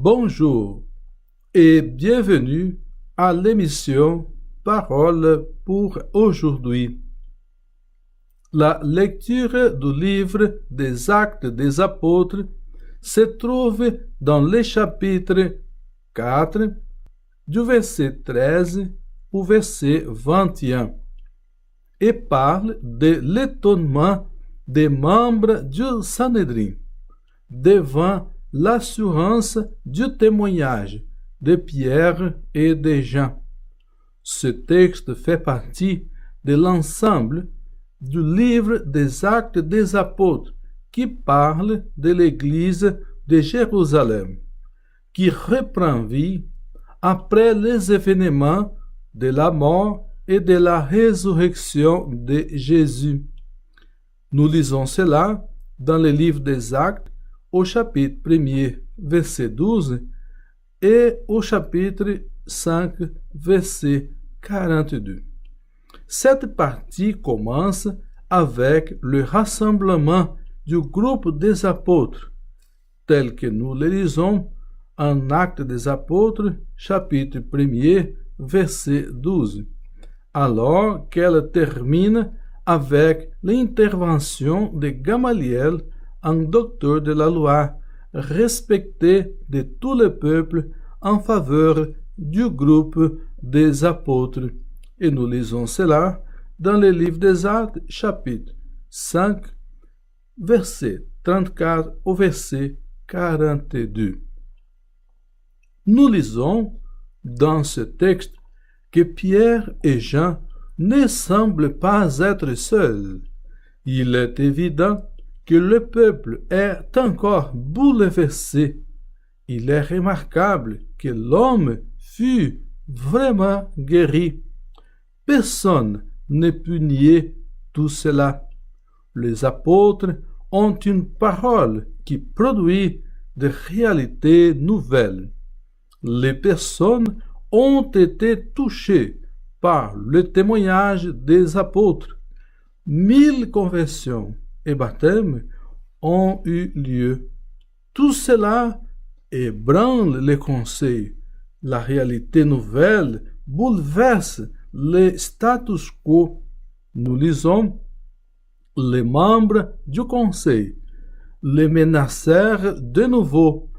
Bonjour et bienvenue à l'émission Parole pour aujourd'hui. La lecture du livre des Actes des Apôtres se trouve dans le chapitre 4, du verset 13 au verset 21, et parle de l'étonnement des membres du Sanhédrin devant l'assurance du témoignage de Pierre et de Jean. Ce texte fait partie de l'ensemble du livre des Actes des Apôtres qui parle de l'Église de Jérusalem, qui reprend vie après les événements de la mort et de la résurrection de Jésus. Nous lisons cela dans le livre des Actes, au chapitre 1er, verset 12, et au chapitre 5, verset 42. Cette partie commence avec le rassemblement du groupe des apôtres, tel que nous le lisons en Actes des Apôtres, chapitre 1er, verset 12, alors qu'elle termine avec l'intervention de Gamaliel, un docteur de la loi, respecté de tout le peuple en faveur du groupe des apôtres. Et nous lisons cela dans le livre des Actes, chapitre 5, verset 34 au verset 42. Nous lisons dans ce texte que Pierre et Jean ne semblent pas être seuls. Il est évident que le peuple est encore bouleversé. Il est remarquable que l'homme fut vraiment guéri. Personne ne peut nier tout cela. Les apôtres ont une parole qui produit des réalités nouvelles. Les personnes ont été touchées par le témoignage des apôtres. 1000 conversions et baptêmes ont eu lieu. Tout cela ébranle les conseils. La réalité nouvelle bouleverse le status quo. Nous lisons: les membres du conseil le menacèrent de nouveau,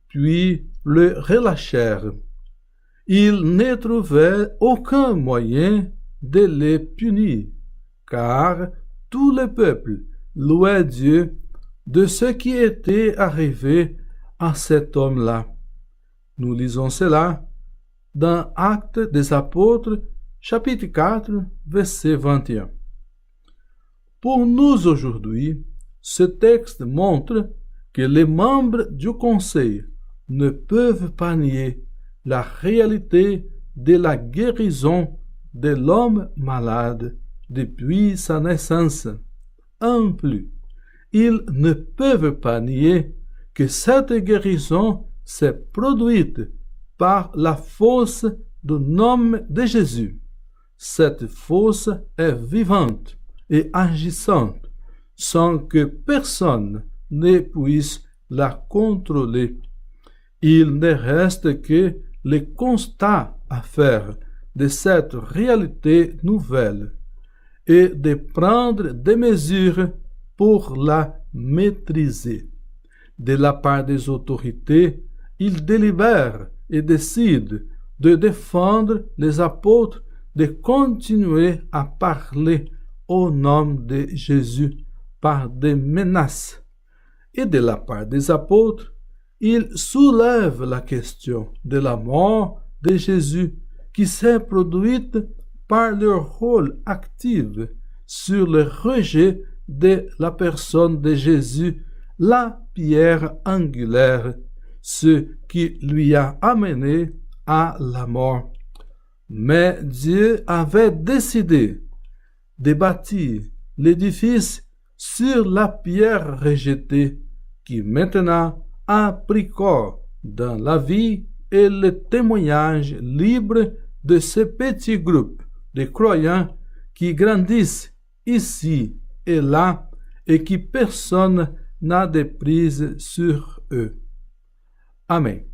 puis le relâchèrent. Ils ne trouvaient aucun moyen de les punir, car tout le peuple louait Dieu de ce qui était arrivé à cet homme-là. Nous lisons cela dans Actes des Apôtres, chapitre 4, verset 21. Pour nous aujourd'hui, ce texte montre que les membres du conseil ne peuvent pas nier la réalité de la guérison de l'homme malade depuis sa naissance. En plus, ils ne peuvent pas nier que cette guérison s'est produite par la force du nom de Jésus. Cette force est vivante et agissante, sans que personne ne puisse la contrôler. Il ne reste que le constat à faire de cette réalité nouvelle et de prendre des mesures pour la maîtriser. De la part des autorités, ils délibèrent et décident de défendre les apôtres, de continuer à parler au nom de Jésus par des menaces. Et de la part des apôtres, ils soulèvent la question de la mort de Jésus qui s'est produite par leur rôle actif sur le rejet de la personne de Jésus, la pierre angulaire, ce qui lui a amené à la mort. Mais Dieu avait décidé de bâtir l'édifice sur la pierre rejetée qui maintenant a pris corps dans la vie et le témoignage libre de ce petit groupe de croyants qui grandissent ici et là et qui personne n'a de prise sur eux. Amém.